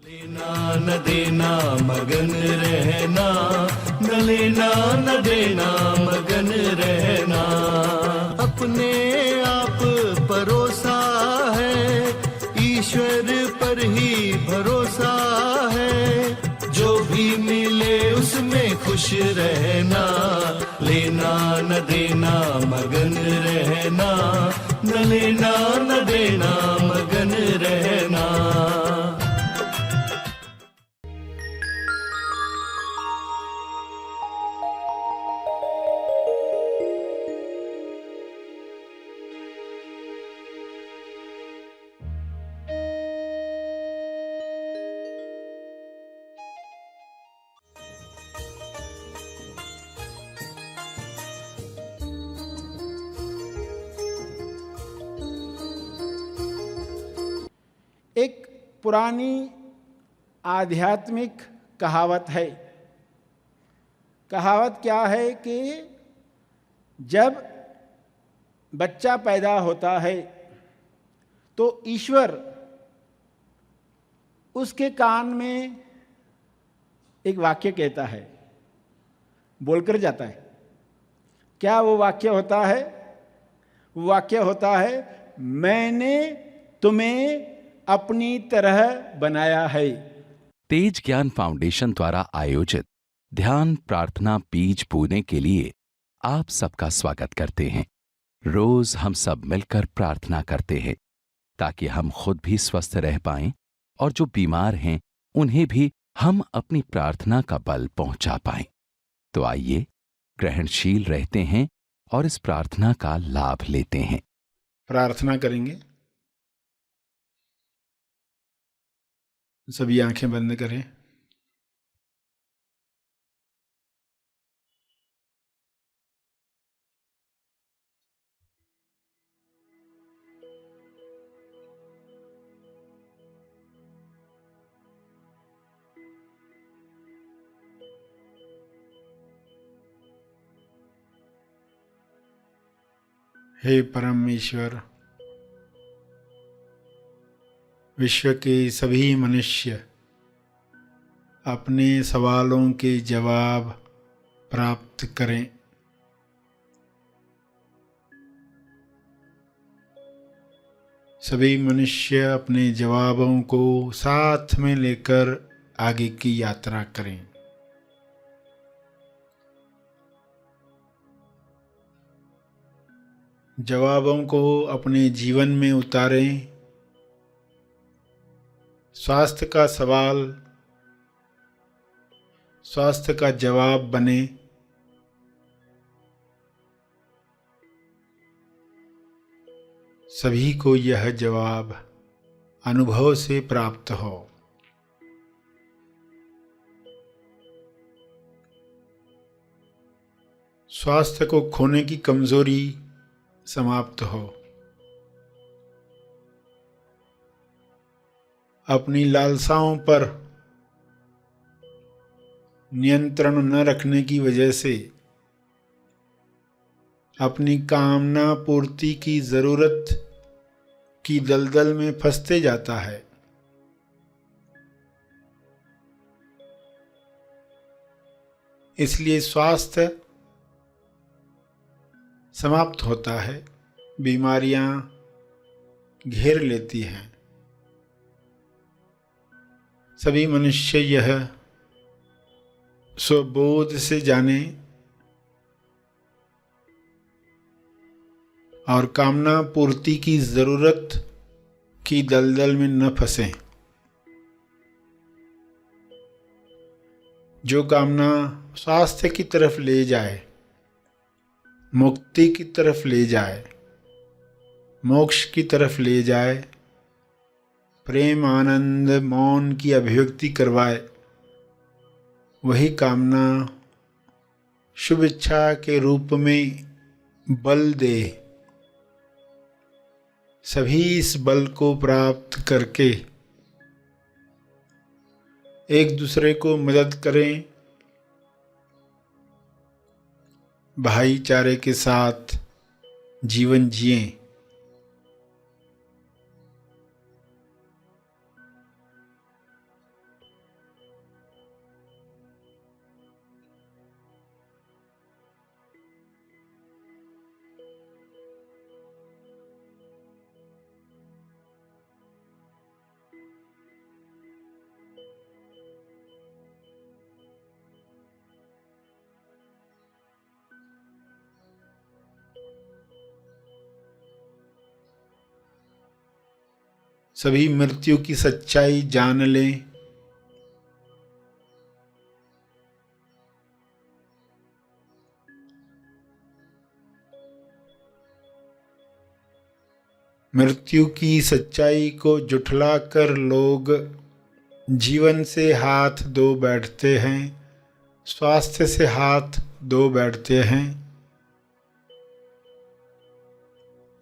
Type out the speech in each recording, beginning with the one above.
लेना न देना मगन रहना, न लेना न देना मगन रहना। अपने आप परोसा है, ईश्वर पर ही भरोसा है। जो भी मिले उसमें खुश रहना, लेना न देना मगन रहना, न लेना न देना मगन रहना। एक पुरानी आध्यात्मिक कहावत है। कहावत क्या है कि जब बच्चा पैदा होता है तो ईश्वर उसके कान में एक वाक्य कहता है, बोलकर जाता है। क्या वो वाक्य होता है? वो वाक्य होता है, मैंने तुम्हें अपनी तरह बनाया है। तेज ज्ञान फाउंडेशन द्वारा आयोजित ध्यान प्रार्थना बीज बोने के लिए आप सबका स्वागत करते हैं। रोज हम सब मिलकर प्रार्थना करते हैं ताकि हम खुद भी स्वस्थ रह पाएं और जो बीमार हैं उन्हें भी हम अपनी प्रार्थना का बल पहुंचा पाएं। तो आइए ग्रहणशील रहते हैं और इस प्रार्थना का लाभ लेते हैं। प्रार्थना करेंगे। सभी आंखें बंद करें। हे परमेश्वर, विश्व के सभी मनुष्य अपने सवालों के जवाब प्राप्त करें। सभी मनुष्य अपने जवाबों को साथ में लेकर आगे की यात्रा करें। जवाबों को अपने जीवन में उतारें। स्वास्थ्य का सवाल स्वास्थ्य का जवाब बने। सभी को यह जवाब अनुभव से प्राप्त हो। स्वास्थ्य को खोने की कमजोरी समाप्त हो। अपनी लालसाओं पर नियंत्रण न रखने की वजह से अपनी कामना पूर्ति की जरूरत की दलदल में फंसते जाता है। इसलिए स्वास्थ्य समाप्त होता है, बीमारियां घेर लेती हैं। सभी मनुष्य यह स्वबोध से जाने और कामना पूर्ति की जरूरत की दलदल में न फंसें। जो कामना स्वास्थ्य की तरफ ले जाए, मुक्ति की तरफ ले जाए, मोक्ष की तरफ ले जाए, प्रेम आनंद मौन की अभिव्यक्ति करवाए, वही कामना शुभ इच्छा के रूप में बल दे। सभी इस बल को प्राप्त करके एक दूसरे को मदद करें, भाईचारे के साथ जीवन जिएं। सभी मृत्यु की सच्चाई जान लें। मृत्यु की सच्चाई को जुठलाकर लोग जीवन से हाथ धो बैठते हैं, स्वास्थ्य से हाथ धो बैठते हैं।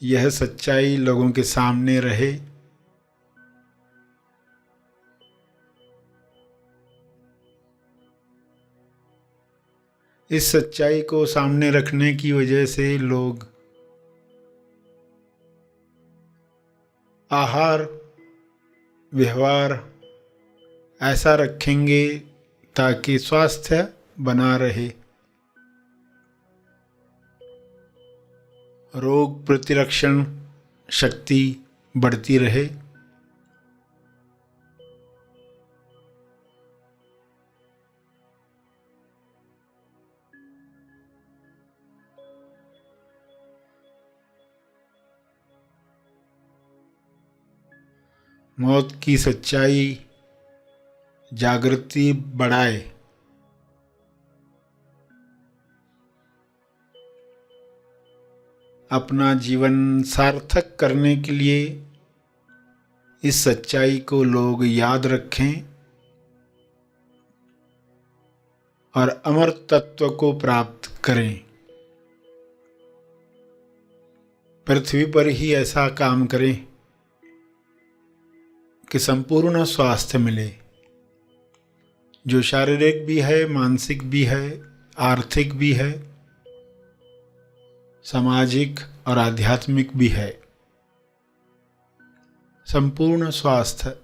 यह सच्चाई लोगों के सामने रहे। इस सच्चाई को सामने रखने की वजह से लोग आहार व्यवहार ऐसा रखेंगे ताकि स्वास्थ्य बना रहे, रोग प्रतिरक्षण शक्ति बढ़ती रहे। मौत की सच्चाई जागृति बढ़ाए। अपना जीवन सार्थक करने के लिए इस सच्चाई को लोग याद रखें और अमर तत्व को प्राप्त करें। पृथ्वी पर ही ऐसा काम करें कि संपूर्ण स्वास्थ्य मिले, जो शारीरिक भी है, मानसिक भी है, आर्थिक भी है, सामाजिक और आध्यात्मिक भी है। संपूर्ण स्वास्थ्य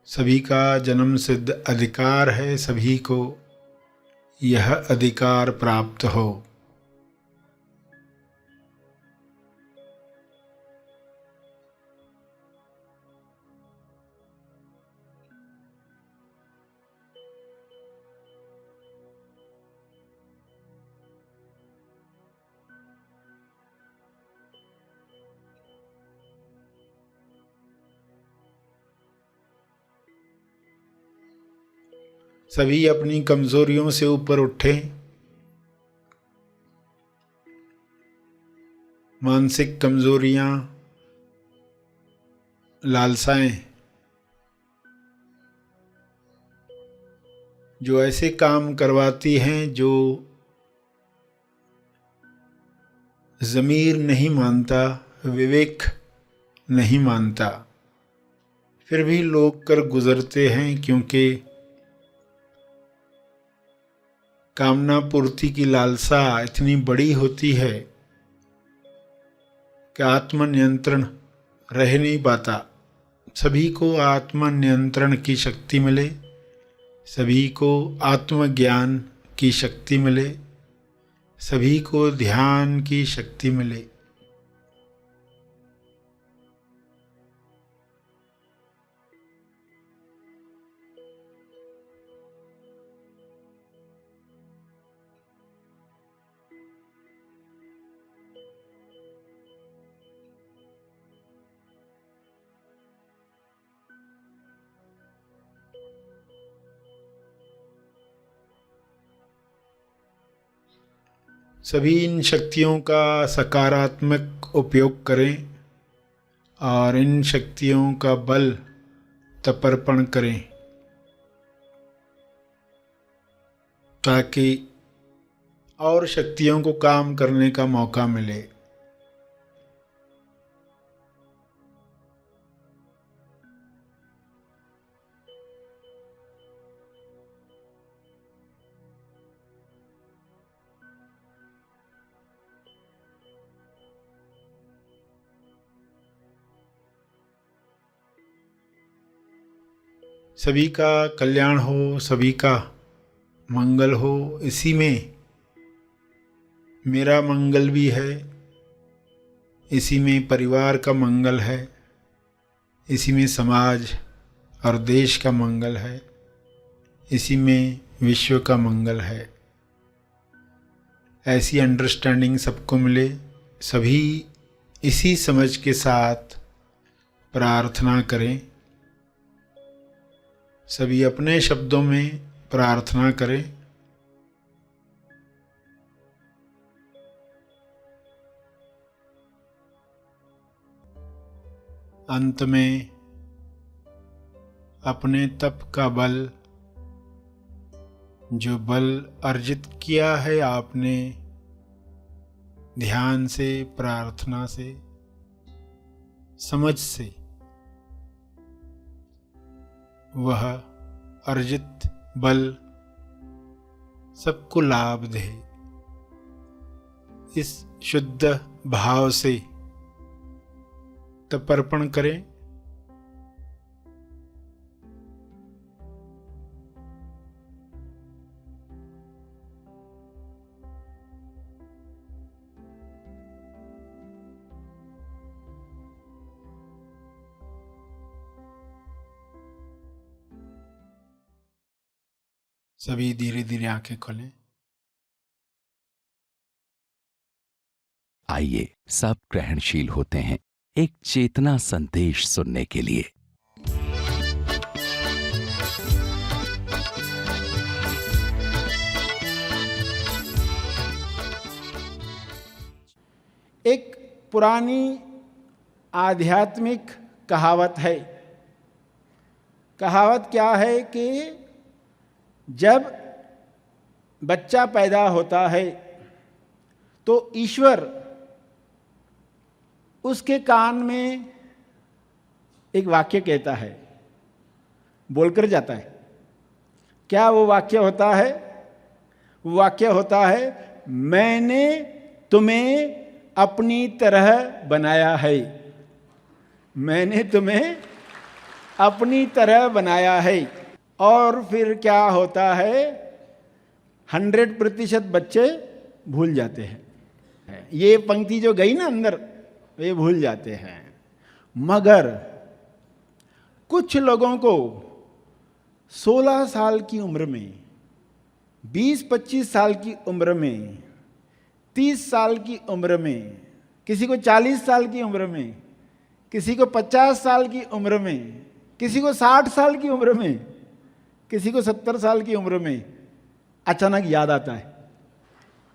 सभी का जन्म सिद्ध अधिकार है, सभी को यह अधिकार प्राप्त हो। सभी अपनी कमजोरियों से ऊपर उठें। मानसिक कमजोरियां, लालसाएं, जो ऐसे काम करवाती हैं जो ज़मीर नहीं मानता, विवेक नहीं मानता, फिर भी लोग कर गुजरते हैं, क्योंकि कामना पूर्ति की लालसा इतनी बड़ी होती है कि आत्मनियंत्रण रह नहीं पाता। सभी को आत्मनियंत्रण की शक्ति मिले, सभी को आत्मज्ञान की शक्ति मिले, सभी को ध्यान की शक्ति मिले। सभी इन शक्तियों का सकारात्मक उपयोग करें और इन शक्तियों का बल तपर्पण करें, ताकि और शक्तियों को काम करने का मौका मिले। सभी का कल्याण हो, सभी का मंगल हो, इसी में मेरा मंगल भी है, इसी में परिवार का मंगल है, इसी में समाज और देश का मंगल है, इसी में विश्व का मंगल है। ऐसी अंडरस्टैंडिंग सबको मिले, सभी इसी समझ के साथ प्रार्थना करें। सभी अपने शब्दों में प्रार्थना करें। अंत में अपने तप का बल, जो बल अर्जित किया है आपने ध्यान से, प्रार्थना से, समझ से, वह अर्जित बल सबको लाभ दे। इस शुद्ध भाव से तर्पण करें। सभी धीरे धीरे आंखें खोलें। आइए सब ग्रहणशील होते हैं एक चेतना संदेश सुनने के लिए। एक पुरानी आध्यात्मिक कहावत है। कहावत क्या है कि जब बच्चा पैदा होता है तो ईश्वर उसके कान में एक वाक्य कहता है, बोलकर जाता है। क्या वो वाक्य होता है? वो वाक्य होता है, मैंने तुम्हें अपनी तरह बनाया है। मैंने तुम्हें अपनी तरह बनाया है। और फिर क्या होता है? 100% बच्चे भूल जाते हैं। ये पंक्ति जो गई ना अंदर, वे भूल जाते हैं। मगर कुछ लोगों को 16 साल की उम्र में, 20-25 साल की उम्र में, 30 साल की उम्र में, किसी को 40 साल की उम्र में, किसी को 50 साल की उम्र में, किसी को 60 साल की उम्र में, किसी को 70 साल की उम्र में अचानक याद आता है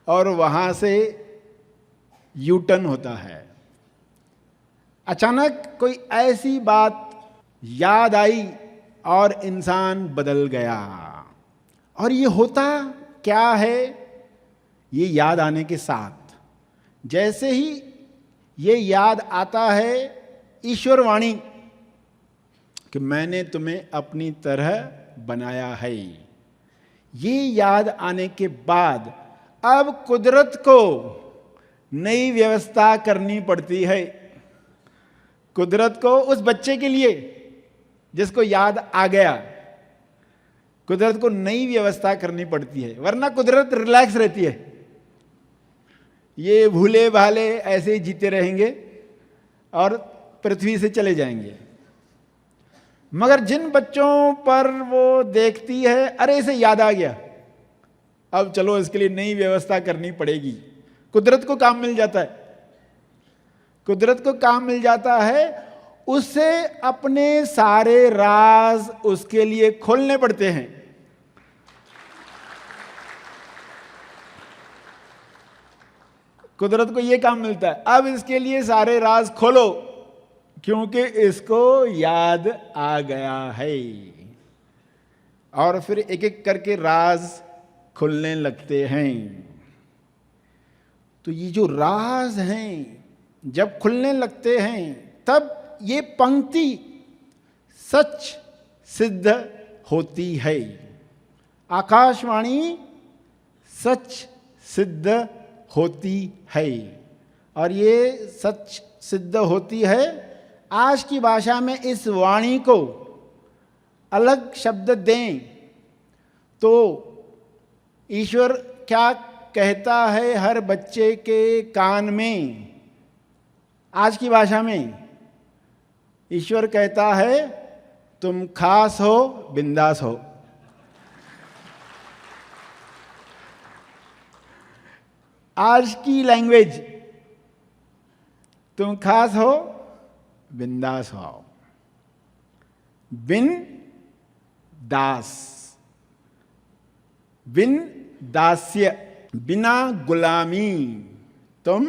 और वहां से यू टर्न होता है। अचानक कोई ऐसी बात याद आई और इंसान बदल गया। और ये होता क्या है? ये याद आने के साथ, जैसे ही ये याद आता है ईश्वर वाणी कि मैंने तुम्हें अपनी तरह बनाया है, ये याद आने के बाद अब कुदरत को नई व्यवस्था करनी पड़ती है। कुदरत को उस बच्चे के लिए जिसको याद आ गया, कुदरत को नई व्यवस्था करनी पड़ती है, वरना कुदरत रिलैक्स रहती है। ये भूले भाले ऐसे ही जीते रहेंगे और पृथ्वी से चले जाएंगे। मगर जिन बच्चों पर वो देखती है, अरे इसे याद आ गया, अब चलो इसके लिए नई व्यवस्था करनी पड़ेगी, कुदरत को काम मिल जाता है। कुदरत को काम मिल जाता है, उससे अपने सारे राज उसके लिए खोलने पड़ते हैं। कुदरत को यह काम मिलता है, अब इसके लिए सारे राज खोलो, क्योंकि इसको याद आ गया है। और फिर एक एक करके राज खुलने लगते हैं। तो ये जो राज हैं जब खुलने लगते हैं, तब ये पंक्ति सच सिद्ध होती है। आकाशवाणी सच सिद्ध होती है। और ये सच सिद्ध होती है। आज की भाषा में इस वाणी को अलग शब्द दें तो ईश्वर क्या कहता है हर बच्चे के कान में? आज की भाषा में ईश्वर कहता है, तुम खास हो, बिंदास हो। आज की लैंग्वेज तुम खास हो, बिंदास हो। बिन दास, बिन दास्य, बिना गुलामी, तुम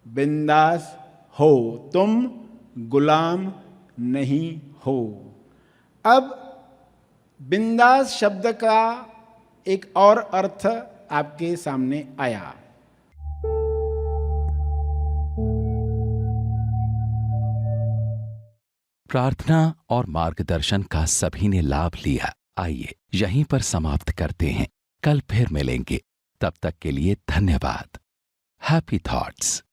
बिंदास हो, तुम गुलाम नहीं हो। अब बिंदास शब्द का एक और अर्थ आपके सामने आया। प्रार्थना और मार्गदर्शन का सभी ने लाभ लिया। आइए यहीं पर समाप्त करते हैं, कल फिर मिलेंगे। तब तक के लिए धन्यवाद। Happy thoughts.